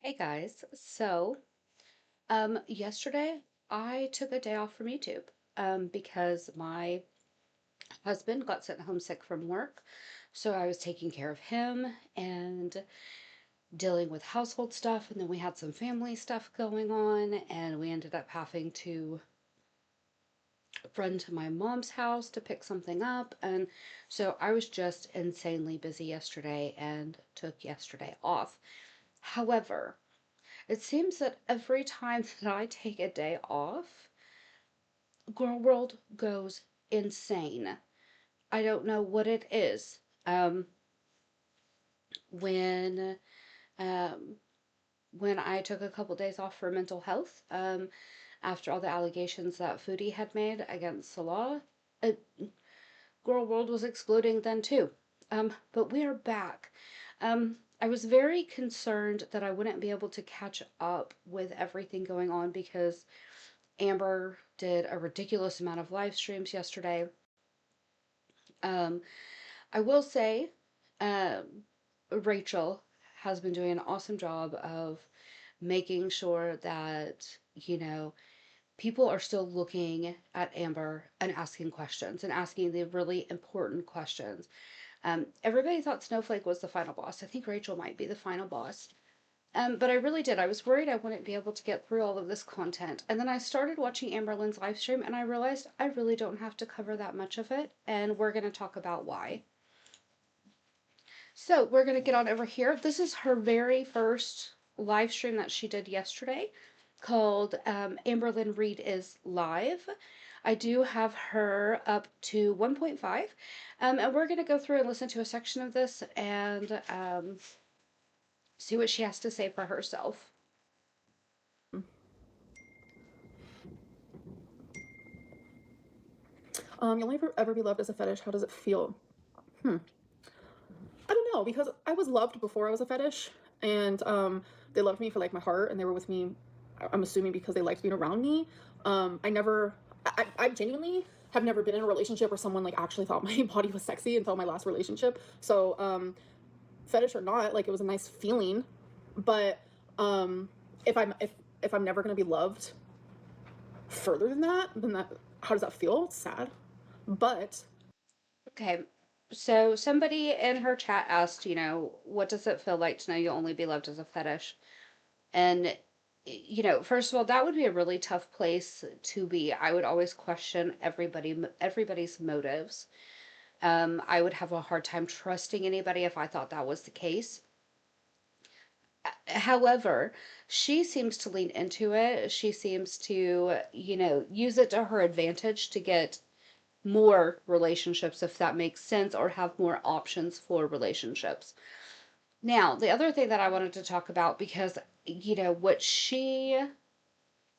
Hey guys, yesterday I took a day off from YouTube because my husband got sent home sick from work. So I was taking care of him and dealing with household stuff, and then we had some family stuff going on, and we ended up having to run to my mom's house to pick something up. And so I was just insanely busy yesterday and took yesterday off. However, it seems that every time that I take a day off, girl world goes insane. I don't know what it is. Um, when um, when I took a couple days off for mental health, after all the allegations that Foodie had made against the law, uh, girl world was exploding then too. But we are back. I was very concerned that I wouldn't be able to catch up with everything going on because Amber did a ridiculous amount of live streams yesterday. Um, I will say, Rachel has been doing an awesome job of making sure that, people are still looking at Amber and asking questions and asking the really important questions. Everybody thought Snowflake was the final boss. I think Rachel might be the final boss. But I really did. I was worried I wouldn't be able to get through all of this content. And then I started watching Amber Lynn's live stream and I realized I really don't have to cover that much of it. And we're going to talk about why. So we're going to get on over here. This is her very first live stream that she did yesterday called Amber Lynn Reid is Live. I do have her up to 1.5. And we're going to go through and listen to a section of this and see what she has to say for herself. You'll never ever be loved as a fetish. How does it feel? Hmm. I don't know because I was loved before I was a fetish, and they loved me for like my heart, and they were with me. I'm assuming because they liked being around me. I never, I genuinely have never been in a relationship where someone like actually thought my body was sexy until my last relationship. So, fetish or not, like it was a nice feeling, but um, if I'm never gonna be loved further than that, then that how does that feel? It's sad, but Okay, so somebody in her chat asked, what does it feel like to know you'll only be loved as a fetish? And, first of all, that would be a really tough place to be. I would always question everybody's motives. I would have a hard time trusting anybody if I thought that was the case. However, she seems to lean into it. She seems to, use it to her advantage to get more relationships, if that makes sense, or have more options for relationships. Now, the other thing that I wanted to talk about, because, what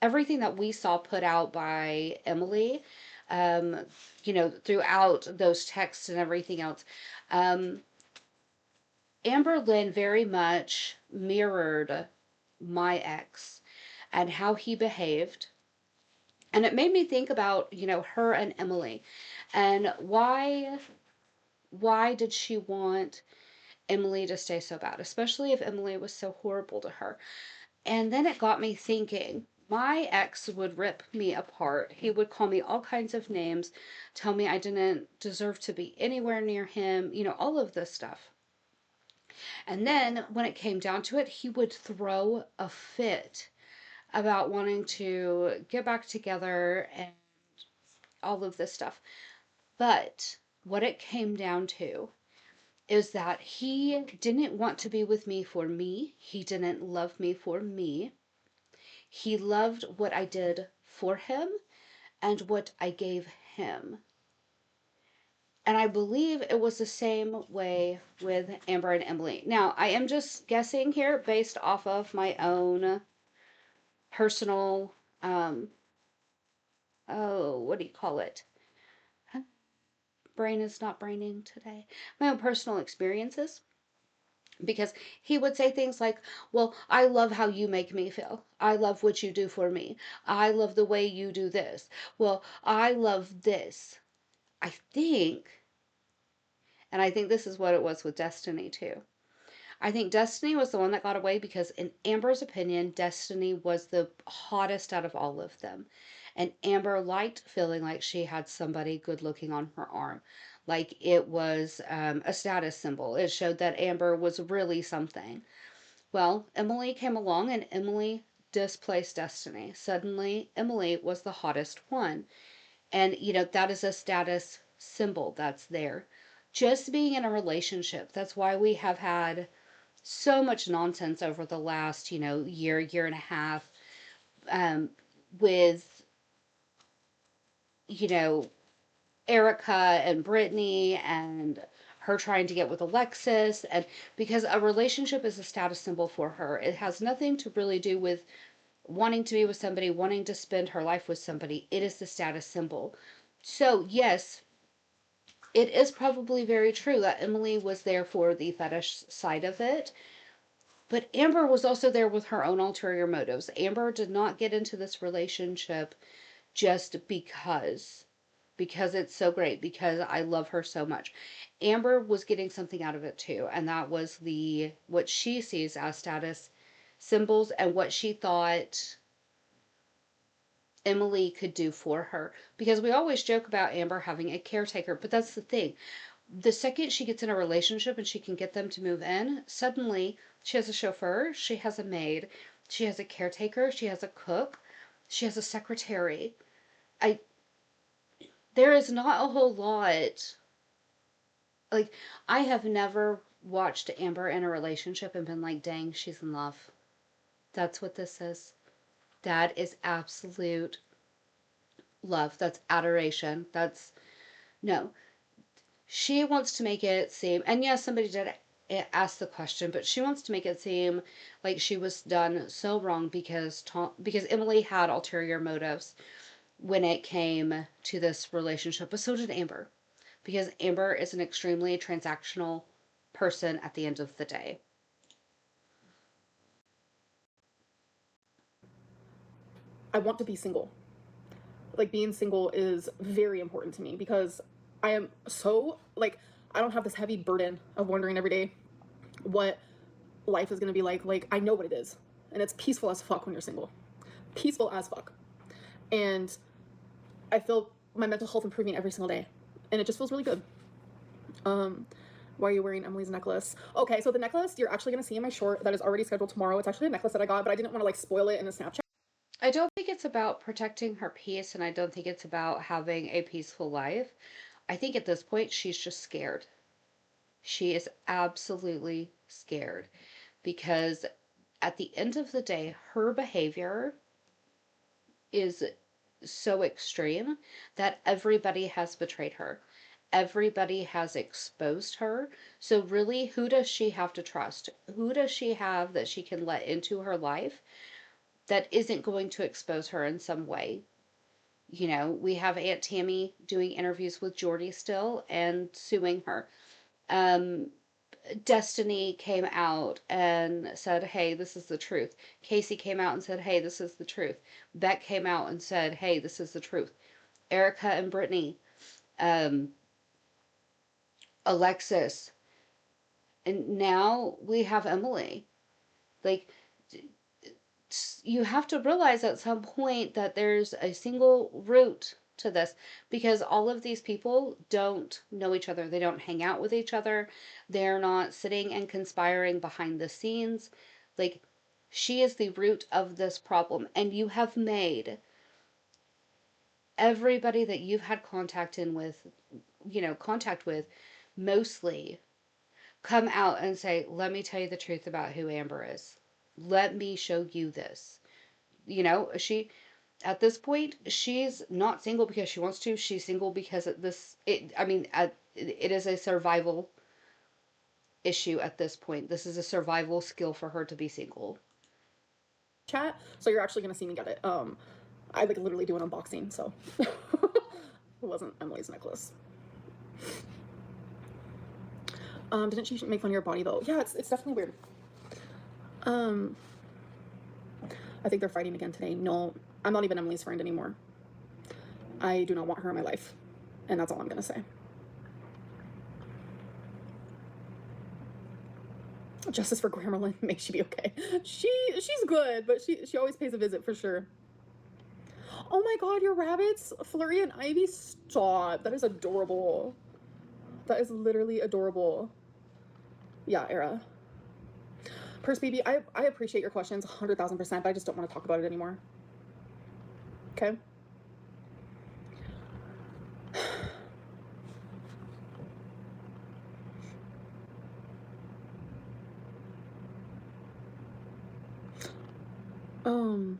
everything that we saw put out by Emily, throughout those texts and everything else, um, Amber Lynn very much mirrored my ex and how he behaved. And it made me think about, her and Emily and why did she want Emily to stay so bad, especially if Emily was so horrible to her. And then it got me thinking. My ex would rip me apart. He would call me all kinds of names, tell me I didn't deserve to be anywhere near him, all of this stuff. And then when it came down to it, he would throw a fit about wanting to get back together and all of this stuff. But what it came down to is that he didn't want to be with me for me. He didn't love me for me. He loved what I did for him and what I gave him. And I believe it was the same way with Amber and Emily. Now, I am just guessing here based off of my own personal, um, oh, what do you call it? Brain is not braining today. My own personal experiences. Because he would say things like, well, I love how you make me feel. I love what you do for me. I love the way you do this. Well, I love this. I think, and I think this is what it was with Destiny too. I think Destiny was the one that got away because, in Amber's opinion, Destiny was the hottest out of all of them. And Amber liked feeling like she had somebody good looking on her arm. Like it was a status symbol. It showed that Amber was really something. Well, Emily came along and Emily displaced Destiny. Suddenly, Emily was the hottest one. And, that is a status symbol that's there. Just being in a relationship. That's why we have had so much nonsense over the last, year and a half, um, with, you know, Erica and Brittany and her trying to get with Alexis. And because a relationship is a status symbol for her, it has nothing to really do with wanting to be with somebody, wanting to spend her life with somebody. It is the status symbol. So, yes, it is probably very true that Emily was there for the fetish side of it. But Amber was also there with her own ulterior motives. Amber did not get into this relationship just because it's so great, because I love her so much. Amber was getting something out of it too, and that was the what she sees as status symbols and what she thought Emily could do for her. Because we always joke about Amber having a caretaker, but that's the thing. The second she gets in a relationship and she can get them to move in, suddenly she has a chauffeur, she has a maid, she has a caretaker, she has a cook, she has a secretary. I There is not a whole lot. Like, I have never watched Amber in a relationship and been like, dang, she's in love. That's what this is. That is absolute love. That's adoration. That's no. She wants to make it seem, and yes, somebody did ask the question, but she wants to make it seem like she was done so wrong because Emily had ulterior motives when it came to this relationship, but so did Amber, because Amber is an extremely transactional person at the end of the day. I want to be single. Like being single is very important to me because I am so like I don't have this heavy burden of wondering every day what life is going to be like. Like I know what it is. And it's peaceful as fuck when you're single. Peaceful as fuck. And I feel my mental health improving every single day. And it just feels really good. Why are you wearing Emily's necklace? Okay, so the necklace you're actually gonna see in my short that is already scheduled tomorrow. It's actually a necklace that I got, but I didn't want to like spoil it in the Snapchat. I don't think it's about protecting her peace, and I don't think it's about having a peaceful life. I think at this point she's just scared. She is absolutely scared because at the end of the day, her behavior is so extreme that everybody has betrayed her. Everybody has exposed her. So, really, who does she have to trust? Who does she have that she can let into her life that isn't going to expose her in some way? We have Aunt Tammy doing interviews with Jordy still and suing her. Um, Destiny came out and said, hey, this is the truth. Casey came out and said, hey, this is the truth. Beck came out and said, hey, this is the truth. Erica and Brittany, um, Alexis, and now we have Emily. Like, you have to realize at some point that there's a single root to this because all of these people don't know each other. They don't hang out with each other. They're not sitting and conspiring behind the scenes. Like, she is the root of this problem, and you have made everybody that you've had contact with mostly come out and say, let me tell you the truth about who Amber is. Let me show you this. She at this point, she's not single because she wants to. She's single because it is a survival issue at this point. This is a survival skill for her to be single. Chat, so you're actually gonna see me get it. I like literally do an unboxing, so it wasn't Emily's necklace. Didn't she make fun of your body though? Yeah, it's definitely weird. I think they're fighting again today. No, I'm not even Emily's friend anymore. I do not want her in my life, and that's all I'm gonna say. Justice for Grammarly makes she be okay. She's good, but she always pays a visit for sure. Oh my god, your rabbits, Flurry and Ivy, stop. That is adorable. That is literally adorable. Yeah, Era. Purse baby, I appreciate your questions 100,000%, but I just don't want to talk about it anymore. Okay? Um,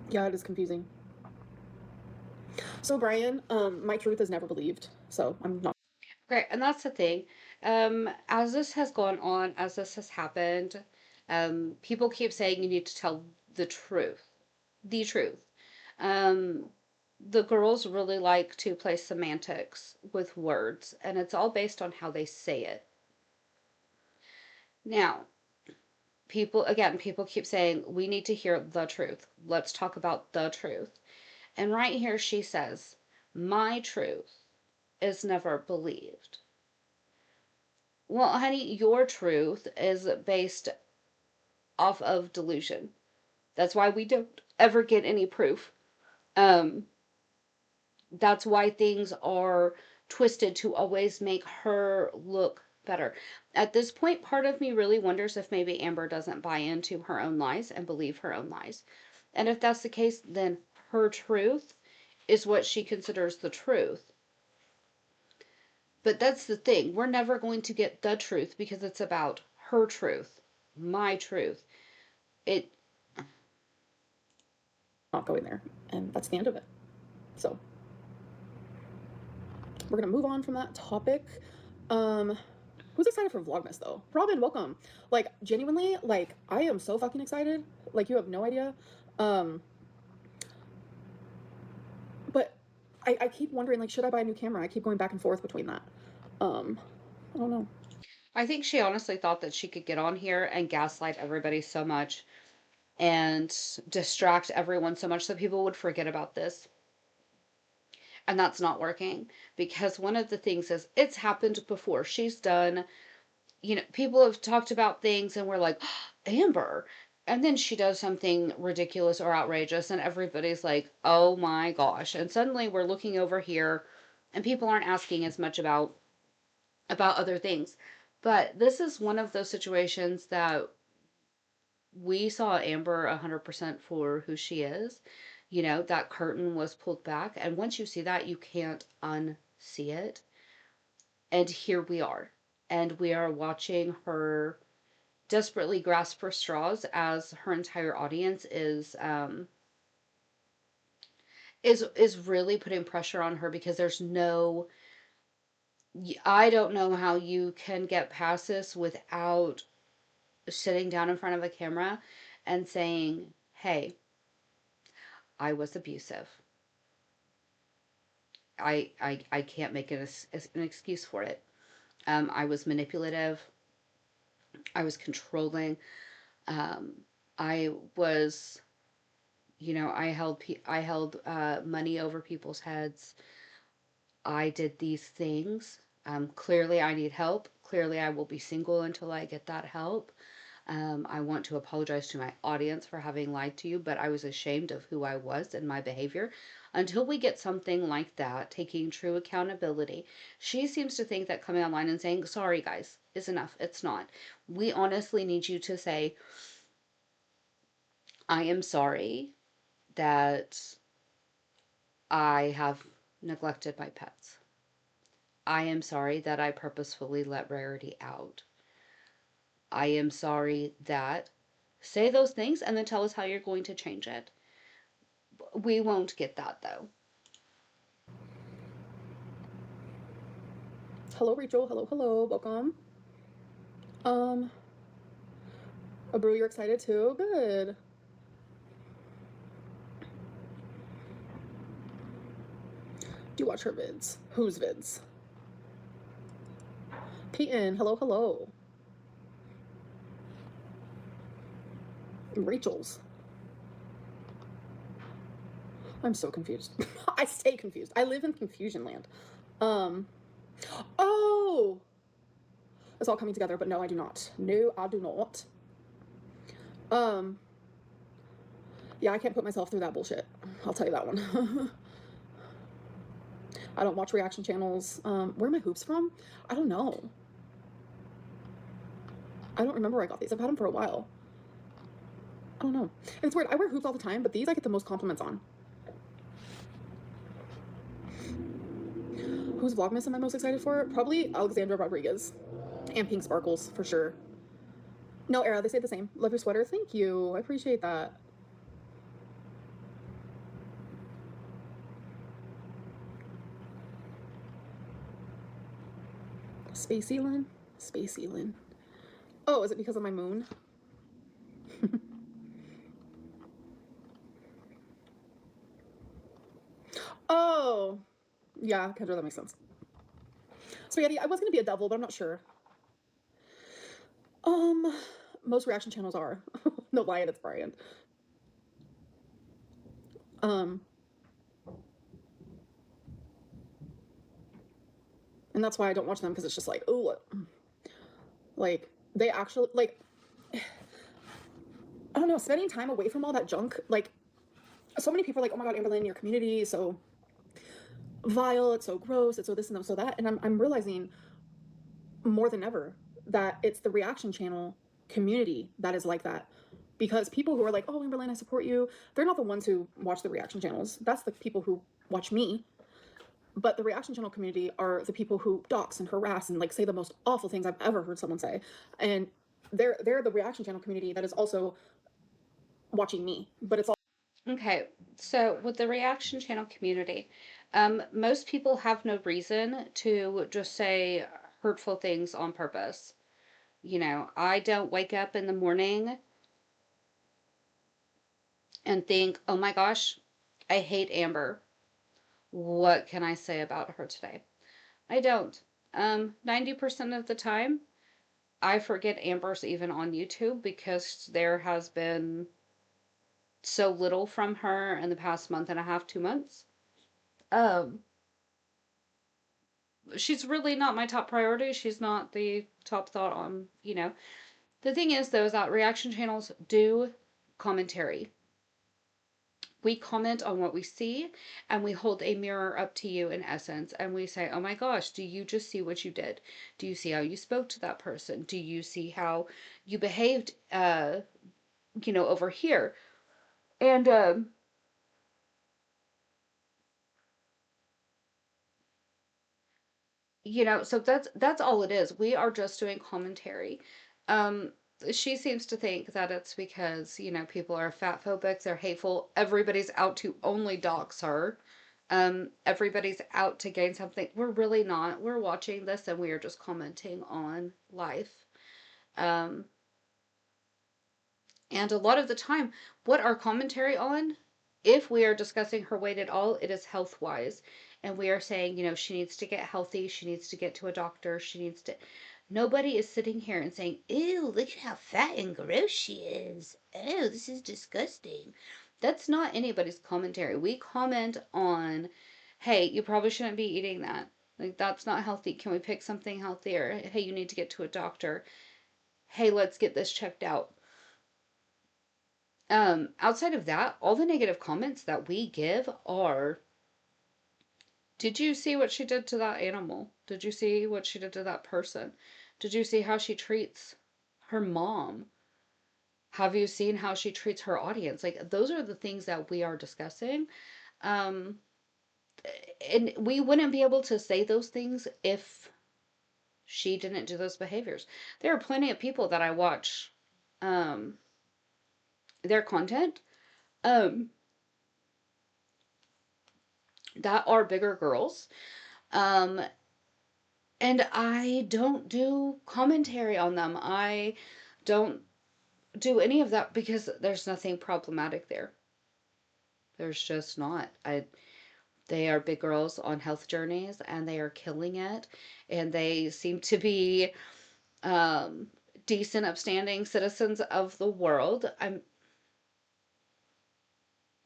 yeah, it is confusing. So Brian, my truth is never believed. So I'm not. Okay, and that's the thing. As this has gone on, as this has happened, people keep saying you need to tell the truth. The truth. Um, the girls really like to play semantics with words, and it's all based on how they say it. Now, people keep saying, we need to hear the truth. Let's talk about the truth. And right here she says, my truth is never believed. Well, honey, your truth is based off of delusion. That's why we don't ever get any proof. Um, that's why things are twisted to always make her look better. At this point, part of me really wonders if maybe Amber doesn't buy into her own lies and believe her own lies. And if that's the case, then her truth is what she considers the truth. But that's the thing. We're never going to get the truth because it's about her truth, my truth. It Not going there, and that's the end of it. So we're gonna move on from that topic. Who's excited for Vlogmas though? Robin, welcome. Like genuinely, like I am so fucking excited. Like you have no idea. Um, but I keep wondering like should I buy a new camera? I keep going back and forth between that. I don't know. I think she honestly thought that she could get on here and gaslight everybody so much and distract everyone so much that people would forget about this. And that's not working because one of the things is it's happened before. She's done, people have talked about things and we're like, oh, Amber. And then she does something ridiculous or outrageous and everybody's like, oh my gosh. And suddenly we're looking over here and people aren't asking as much about other things. But this is one of those situations that we saw Amber 100% for who she is. That curtain was pulled back. And once you see that, you can't unsee it. And here we are. And we are watching her desperately grasp for straws as her entire audience is really putting pressure on her because there's no I don't know how you can get past this without sitting down in front of a camera and saying, hey, I was abusive. I can't make an excuse for it. I was manipulative. I was controlling. I was, I held money over people's heads. I did these things. Clearly, I need help. Clearly, I will be single until I get that help. I want to apologize to my audience for having lied to you, but I was ashamed of who I was and my behavior. Until we get something like that, taking true accountability, she seems to think that coming online and saying, sorry guys, is enough. It's not. We honestly need you to say, I am sorry that I have neglected my pets. I am sorry that I purposefully let Rarity out. I am sorry that. Say those things and then tell us how you're going to change it. We won't get that though. Hello, Rachel. Hello, hello. Welcome. Um, Brew, you're excited too? Good. Do you watch her vids? Whose vids? Peyton, hello, hello. Rachel's. I'm so confused. I stay confused. I live in confusion land. Um, oh, it's all coming together, but no, I do not. No, I do not. Um, yeah, I can't put myself through that bullshit. I'll tell you that one. I don't watch reaction channels. Where are my hoops from? I don't know. I don't remember where I got these. I've had them for a while. I don't know. And it's weird. I wear hoops all the time, but these I get the most compliments on. Whose Vlogmas am I most excited for? Probably Alexandra Rodriguez and Pink Sparkles for sure. No, Era, they say the same. Love your sweater. Thank you. I appreciate that. Spacey Lynn? Spacey Lynn. Oh, is it because of my moon? Oh, yeah, Kendra, that makes sense. Spaghetti, I was gonna be a devil, but I'm not sure. Um, most reaction channels are. No, Lion, it's Brian. Um, and that's why I don't watch them because it's just like, oh, like they actually like. I don't know, spending time away from all that junk. Like, so many people are like, oh my god, Amberlynn, your community is so vile, it's so gross, it's so this and so that, and I'm realizing more than ever that it's the reaction channel community that is like that. Because people who are like, oh, Amberlynn, I support you, they're not the ones who watch the reaction channels. That's the people who watch me. But the reaction channel community are the people who dox and harass and like say the most awful things I've ever heard someone say. And they're the reaction channel community that is also watching me. But it's all Okay, so with the reaction channel community, most people have no reason to just say hurtful things on purpose. You know, I don't wake up in the morning and think, oh my gosh, I hate Amber. What can I say about her today? I don't. 90% of the time, I forget Amber's even on YouTube because there has been so little from her in the past month and a half, 2 months. Um, she's really not my top priority. She's not the top thought on, you know. The thing is, though, is that reaction channels do commentary. We comment on what we see and we hold a mirror up to you in essence and we say, oh my gosh, do you just see what you did? Do you see how you spoke to that person? Do you see how you behaved, over here? And, so that's all it is. We are just doing commentary. Um, she seems to think that it's because, people are fat phobic, they're hateful, everybody's out to only dox her. Everybody's out to gain something. We're really not. We're watching this and we are just commenting on life. Um, and a lot of the time, what our commentary on, if we are discussing her weight at all, it is health wise. And we are saying, she needs to get healthy, she needs to get to a doctor, she needs to. Nobody is sitting here and saying, ew, look at how fat and gross she is. Oh, this is disgusting. That's not anybody's commentary. We comment on, hey, you probably shouldn't be eating that. Like, that's not healthy. Can we pick something healthier? Hey, you need to get to a doctor. Hey, let's get this checked out. Outside of that, all the negative comments that we give are, did you see what she did to that animal? Did you see what she did to that person? Did you see how she treats her mom? Have you seen how she treats her audience? Like, those are the things that we are discussing. Um, and we wouldn't be able to say those things if she didn't do those behaviors. There are plenty of people that I watch um, their content um, that are bigger girls. Um, and I don't do commentary on them. I don't do any of that because there's nothing problematic there. There's just not. They are big girls on health journeys and they are killing it. And they seem to be um, decent, upstanding citizens of the world.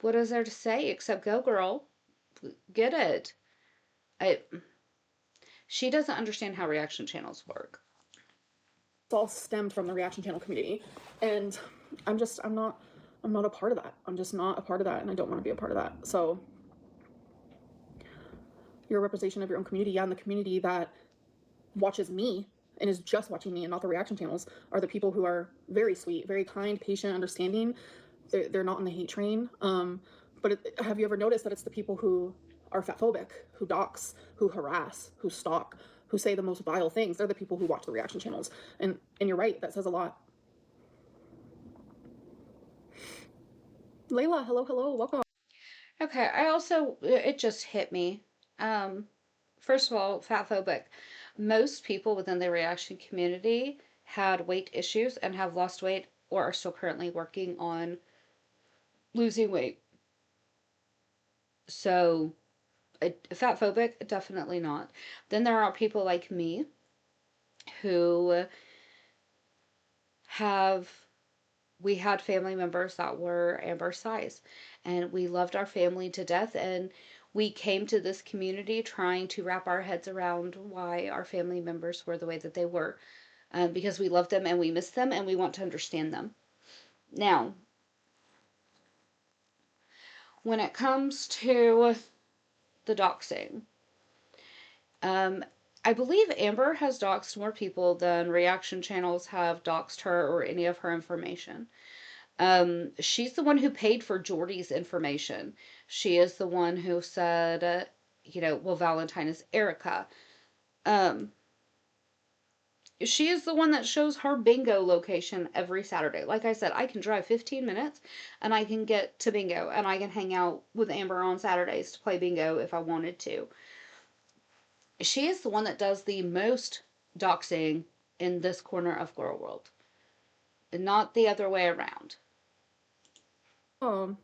What is there to say except go, girl? Get it. I, she doesn't understand how reaction channels work. It's all stemmed from the reaction channel community, and I'm not a part of that. I'm just not a part of that, and I don't want to be a part of that. So you're a representation of your own community. Yeah, and the community that watches me and is just watching me and not the reaction channels are the people who are very sweet, very kind, patient, understanding. They're not on the hate train. But have you ever noticed that it's the people who are fatphobic, who dox, who harass, who stalk, who say the most vile things? They're the people who watch the reaction channels. And you're right, that says a lot. Layla, hello, hello, welcome. Okay, it just hit me. Um, First of all, fatphobic. Most people within the reaction community had weight issues and have lost weight or are still currently working on losing weight. So, fatphobic, definitely not. Then there are people like me who have we had family members that were Amber size, and we loved our family to death, and we came to this community trying to wrap our heads around why our family members were the way that they were, because we love them and we miss them and we want to understand them. Now, when it comes to the doxing, um, I believe Amber has doxed more people than reaction channels have doxed her or any of her information. She's the one who paid for Jordy's information. She is the one who said, well, Valentine is Erica. Um, she is the one that shows her bingo location every Saturday. Like I said, I can drive 15 minutes and I can get to bingo and I can hang out with Amber on Saturdays to play bingo if I wanted to. She is the one that does the most doxing in this corner of Girl World, and not the other way around. Um,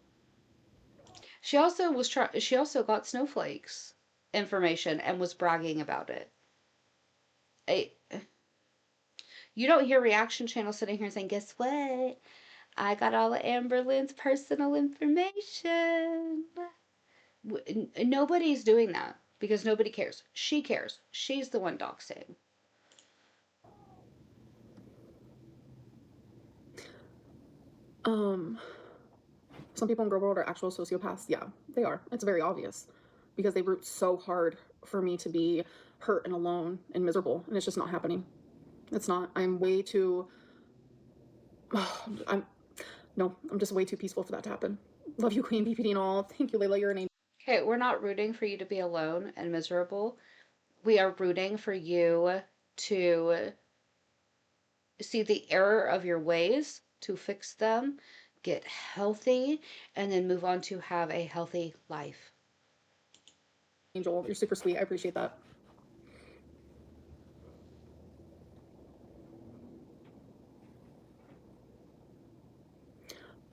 She also got Snowflake's information and was bragging about it. I, you don't hear reaction channels sitting here saying, "Guess what? I got all of Amber Lynn's personal information." Nobody's doing that because nobody cares. She cares. She's the one doxing. um, some people in Girl World are actual sociopaths. Yeah, they are. It's very obvious because they root so hard for me to be hurt and alone and miserable, and it's just not happening. It's not. I'm way too. I'm no. I'm just way too peaceful for that to happen. Love you, Queen BPD and all. Thank you, Layla. You're an angel. Okay, we're not rooting for you to be alone and miserable. We are rooting for you to see the error of your ways, to fix them, get healthy, and then move on to have a healthy life. Angel, you're super sweet. I appreciate that.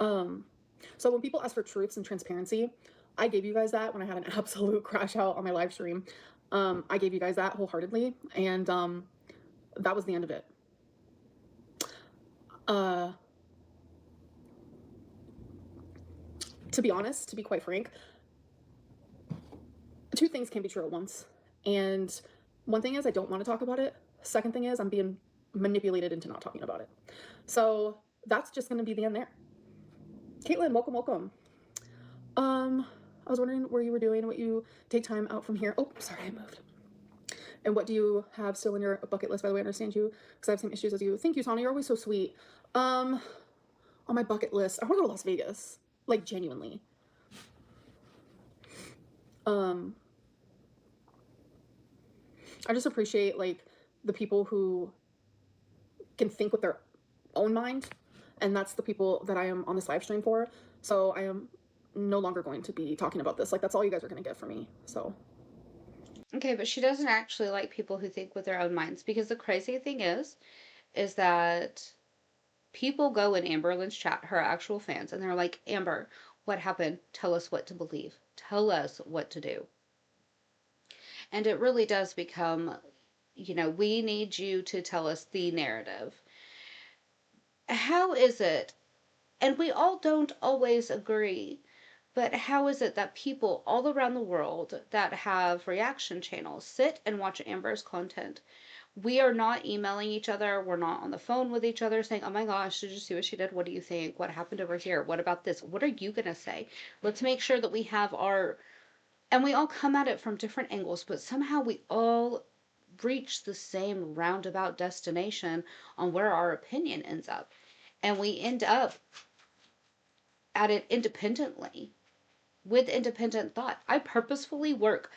Um, so when people ask for truths and transparency, I gave you guys that when I had an absolute crash out on my live stream. I gave you guys that wholeheartedly, and that was the end of it. Uh, to be honest, to be quite frank, two things can be true at once. And one thing is I don't want to talk about it. Second thing is I'm being manipulated into not talking about it. So that's just going to be the end there. Caitlin, welcome, welcome. I was wondering where you were doing, what you take time out from here. Oh, sorry, I moved. And what do you have still in your bucket list? By the way, I understand you because I have the same issues as you. Thank you, Tana. You're always so sweet. On my bucket list, I want to go to Las Vegas. Like genuinely. I just appreciate like the people who can think with their own mind, and that's the people that I am on this live stream for. So I am no longer going to be talking about this. Like that's all you guys are going to get from me. So Okay, but she doesn't actually like people who think with their own minds because the crazy thing is that people go in Amber Lynn's chat, her actual fans, and they're like, Amber, what happened? Tell us what to believe. Tell us what to do. And it really does become, we need you to tell us the narrative. How is it? And we all don't always agree, But how is it that people all around the world that have reaction channels sit and watch Amber's content? We are not emailing each other. We're not on the phone with each other saying, oh my gosh, did you see what she did? What do you think? What happened over here? What about this? What are you going to say? Let's make sure that we have our. And we all come at it from different angles, but somehow we all reach the same roundabout destination on where our opinion ends up. And we end up at it independently with independent thought. I purposefully work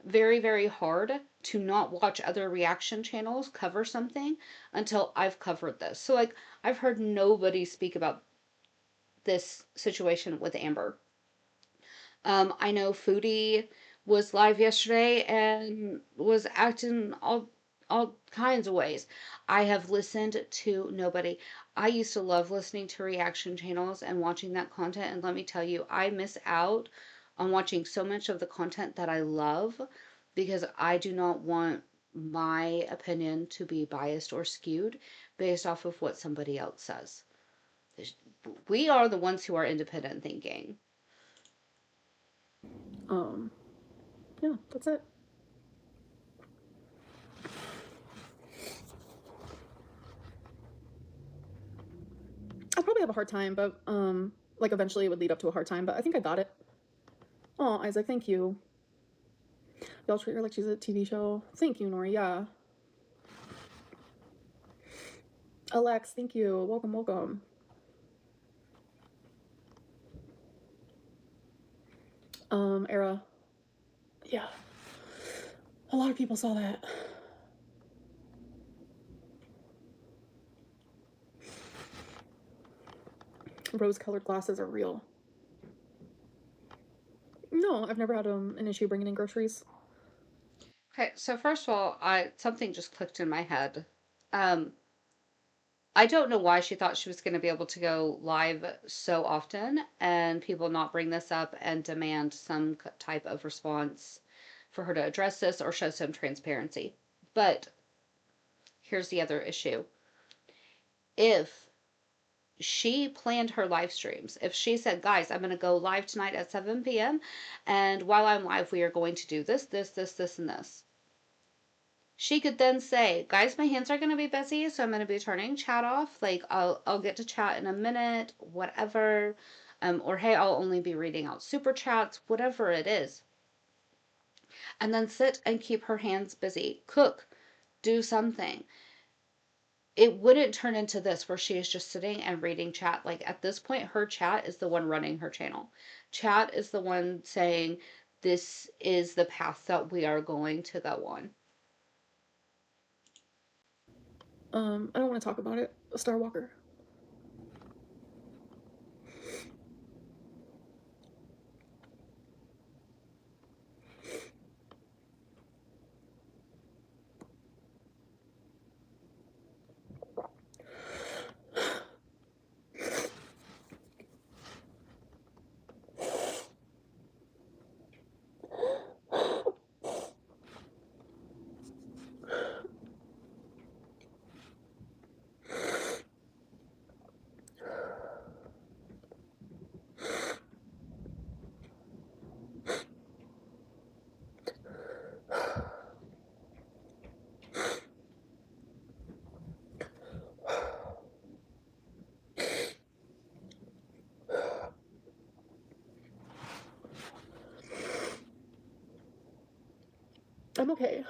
very, very hard to not watch other reaction channels cover something until I've covered this. So, like, I've heard nobody speak about this situation with Amber. I know Foodie was live yesterday and was acting all kinds of ways. I have listened to nobody. I used to love listening to reaction channels and watching that content, and let me tell you, I miss out on watching so much of the content that I love because I do not want my opinion to be biased or skewed based off of what somebody else says. We are the ones who are independent thinking. Um, yeah, that's it. I'd probably have a hard time, but like eventually it would lead up to a hard time, but I think I got it. Oh, Isaac, thank you. Y'all treat her like she's a TV show. Thank you, Nori. Yeah. Alex, thank you. Welcome, welcome. Era. Yeah. A lot of people saw that. Rose-colored glasses are real. No, I've never had an issue bringing in groceries. Okay, so first of all, I something just clicked in my head. Um, I don't know why she thought she was going to be able to go live so often and people not bring this up and demand some type of response for her to address this or show some transparency. But here's the other issue. If she planned her live streams, if she said, guys, I'm going to go live tonight at 7 p.m., and while I'm live, we are going to do this, and this. She could then say, guys, my hands are going to be busy, so I'm going to be turning chat off. Like, I'll get to chat in a minute, whatever. Or, hey, I'll only be reading out super chats, whatever it is. And then sit and keep her hands busy. Cook, do something. It wouldn't turn into this where she is just sitting and reading chat. Like, at this point, her chat is the one running her channel. Chat is the one saying, this is the path that we are going to go on. I don't want to talk about it. Star Walker. I'm okay.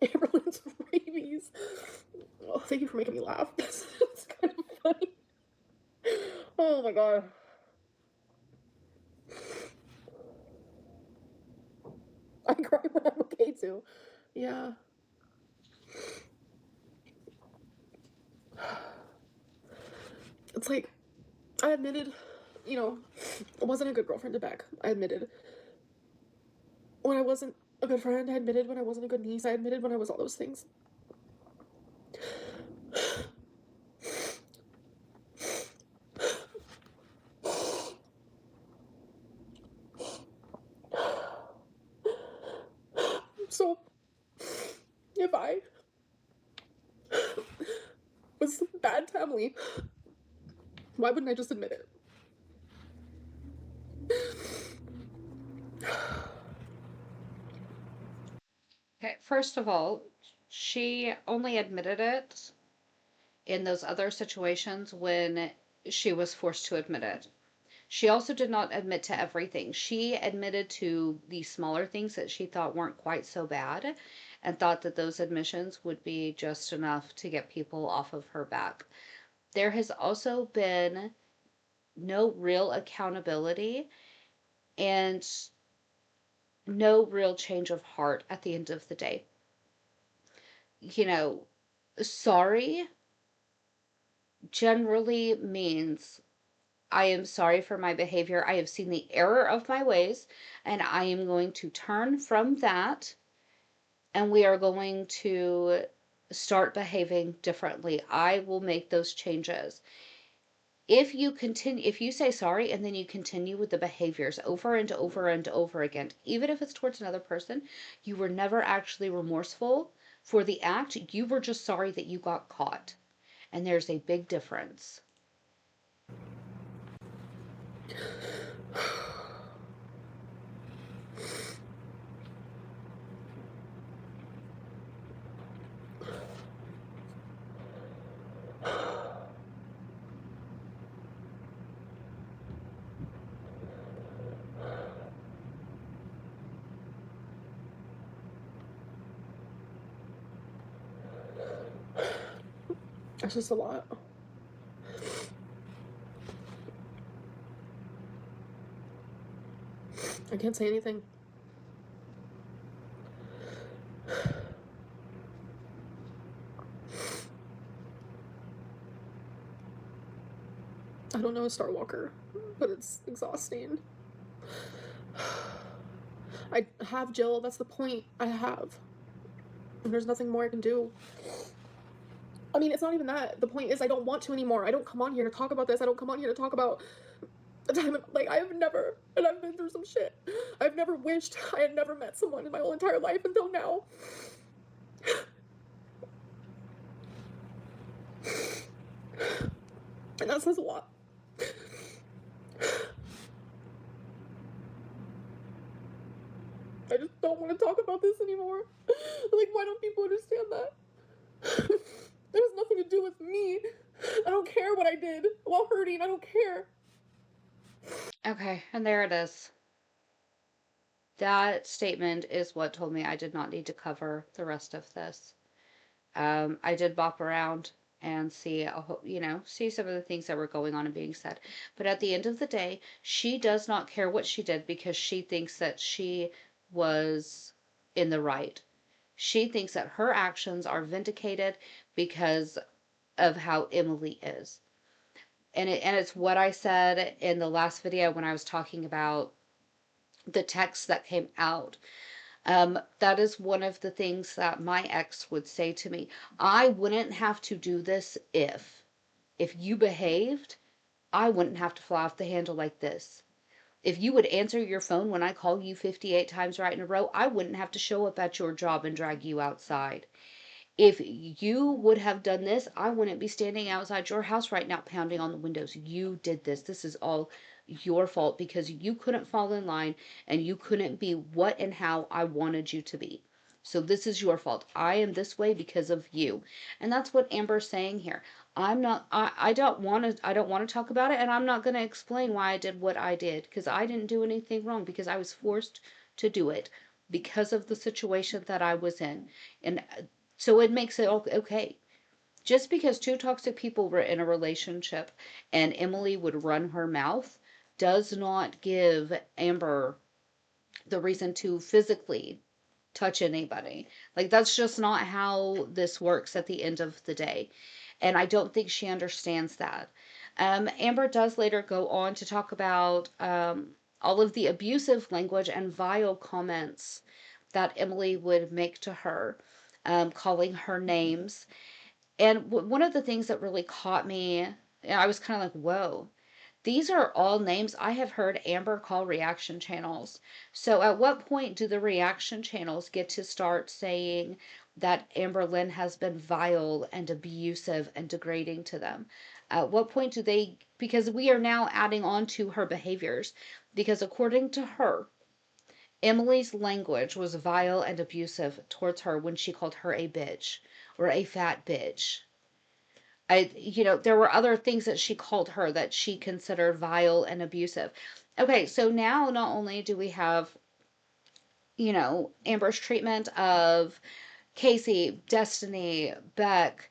Amberlin's rabies. Oh, thank you for making me laugh. It's kind of funny. Oh my god. I cry when I'm okay too. Yeah. It's like, I admitted, I wasn't a good girlfriend to Beck. I admitted. When I wasn't a good friend, I admitted when I wasn't a good niece. I admitted when I was all those things. So, if I bad to Emily. Why wouldn't I just admit it? Okay, first of all, she only admitted it in those other situations when she was forced to admit it. She also did not admit to everything. She admitted to the smaller things that she thought weren't quite so bad and thought that those admissions would be just enough to get people off of her back. There has also been no real accountability and no real change of heart at the end of the day. You know, sorry generally means I am sorry for my behavior. I have seen the error of my ways, and I am going to turn from that, and we are going to start behaving differently. I will make those changes. If you say sorry and then you continue with the behaviors over and over and over again, even if it's towards another person, you were never actually remorseful for the act. You were just sorry that you got caught. And there's a big difference. That's just a lot. I can't say anything. I don't know a Star Walker, but it's exhausting. I have Jill, that's the point. I have. And there's nothing more I can do. I mean, it's not even that. The point is I don't want to anymore. I don't come on here to talk about this. I don't come on here to talk about the time, like, I have never, and I've been through some shit. I've never wished I had never met someone in my whole entire life until now. And that says a lot. I just don't want to talk about this anymore. Like, why don't people understand that? It has nothing to do with me. I don't care what I did while hurting. I don't care. Okay, and there it is. That statement is what told me I did not need to cover the rest of this. I did bop around and see, see some of the things that were going on and being said. But at the end of the day, she does not care what she did because she thinks that she was in the right. She thinks that her actions are vindicated because of how Emily is. And it's what I said in the last video when I was talking about the text that came out. That is one of the things that my ex would say to me. I wouldn't have to do this if you behaved, I wouldn't have to fly off the handle like this. If you would answer your phone when I call you 58 times right in a row, I wouldn't have to show up at your job and drag you outside. If you would have done this, I wouldn't be standing outside your house right now pounding on the windows. You did this. This is all your fault because you couldn't fall in line and you couldn't be what and how I wanted you to be. So this is your fault. I am this way because of you. And that's what Amber's saying here. I don't want to talk about it, and I'm not going to explain why I did what I did because I didn't do anything wrong, because I was forced to do it because of the situation that I was in. And so it makes it okay. Just because two toxic people were in a relationship and Emily would run her mouth does not give Amber the reason to physically touch anybody. Like, that's just not how this works at the end of the day. And I don't think she understands that. Amber does later go on to talk about all of the abusive language and vile comments that Emily would make to her, calling her names. And one of the things that really caught me, I was kind of like, whoa, these are all names I have heard Amber call reaction channels. So at what point do the reaction channels get to start saying that Amber Lynn has been vile and abusive and degrading to them? At what point do they, because we are now adding on to her behaviors, because according to her, Emily's language was vile and abusive towards her when she called her a bitch or a fat bitch. There were other things that she called her that she considered vile and abusive. Okay, so now not only do we have, Amber's treatment of Casey, Destiny, Beck,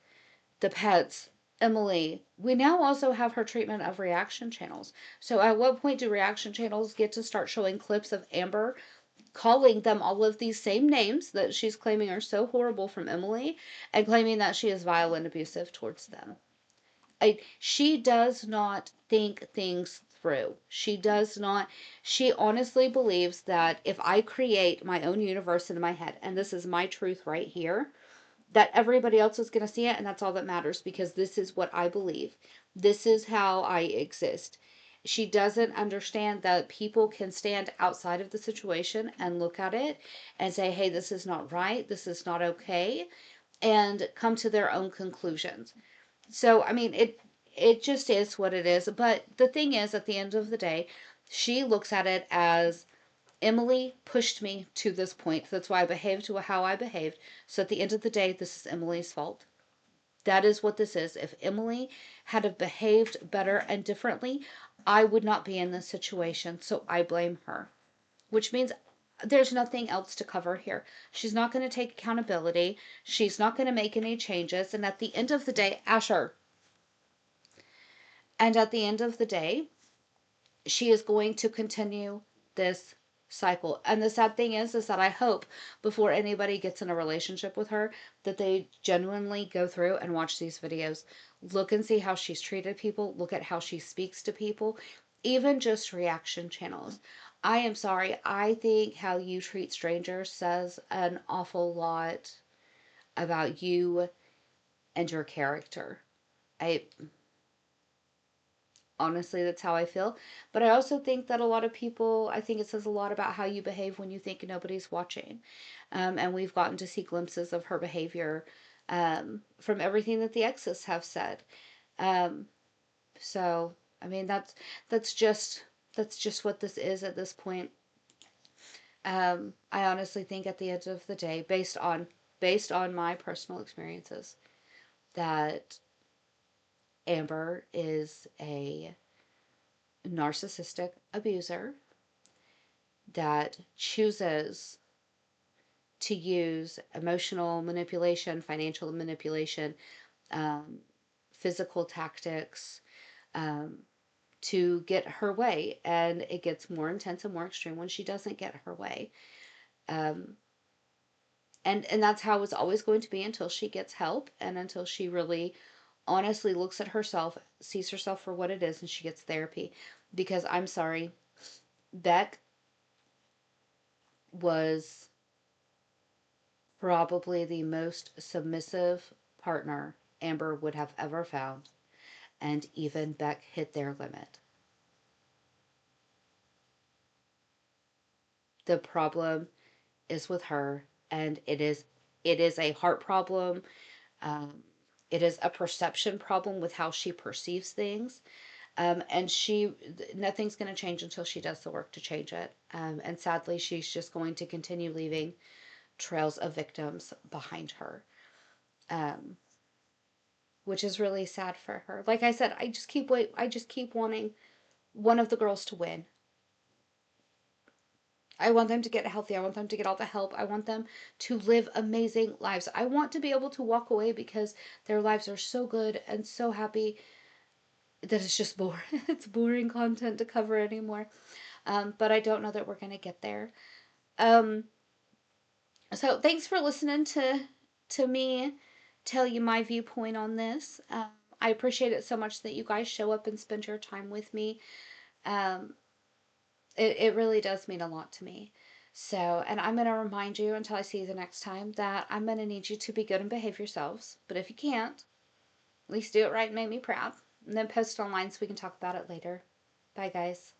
the pets, Emily, we now also have her treatment of reaction channels. So at what point do reaction channels get to start showing clips of Amber calling them all of these same names that she's claiming are so horrible from Emily and claiming that she is vile and abusive towards them? She does not think things through. She does not, she honestly believes that if I create my own universe in my head, and this is my truth right here, that everybody else is going to see it, and that's all that matters because this is what I believe. This is how I exist. She doesn't understand that people can stand outside of the situation and look at it and say, hey, this is not right, this is not okay, and come to their own conclusions. So, I mean, it just is what it is. But the thing is, at the end of the day, she looks at it as Emily pushed me to this point. That's why I behaved to how I behaved. So at the end of the day, this is Emily's fault. That is what this is. If Emily had behaved better and differently, I would not be in this situation. So I blame her, which means there's nothing else to cover here. She's not going to take accountability. She's not going to make any changes. And at the end of the day, Asher, and at the end of the day, she is going to continue this cycle. And the sad thing is that I hope before anybody gets in a relationship with her that they genuinely go through and watch these videos. Look and see how she's treated people, look at how she speaks to people, even just reaction channels. I am sorry, I think how you treat strangers says an awful lot about you and your character. I Honestly, that's how I feel. But I also think that a lot of people, I think it says a lot about how you behave when you think nobody's watching. And we've gotten to see glimpses of her behavior from everything that the exes have said. Um, so, I mean, that's just that's just what this is at this point. I honestly think at the end of the day, based on my personal experiences, that Amber is a narcissistic abuser that chooses to use emotional manipulation, financial manipulation, um, physical tactics um, to get her way. And it gets more intense and more extreme when she doesn't get her way. Um, and that's how it's always going to be until she gets help and until she really honestly looks at herself, sees herself for what it is, and she gets therapy. Because I'm sorry, Beck was probably the most submissive partner Amber would have ever found, and even Beck hit their limit. The problem is with her, and it is a heart problem. Um, it is a perception problem with how she perceives things. And nothing's going to change until she does the work to change it. And sadly, she's just going to continue leaving trails of victims behind her. Um, which is really sad for her. Like I said, I just keep wanting one of the girls to win. I want them to get healthy. I want them to get all the help. I want them to live amazing lives. I want to be able to walk away because their lives are so good and so happy that it's just boring. It's boring content to cover anymore. But I don't know that we're gonna get there. Um, so thanks for listening to me tell you my viewpoint on this. I appreciate it so much that you guys show up and spend your time with me. Um, it really does mean a lot to me. So, and I'm going to remind you until I see you the next time that I'm going to need you to be good and behave yourselves. But if you can't, at least do it right and make me proud. And then post it online so we can talk about it later. Bye, guys.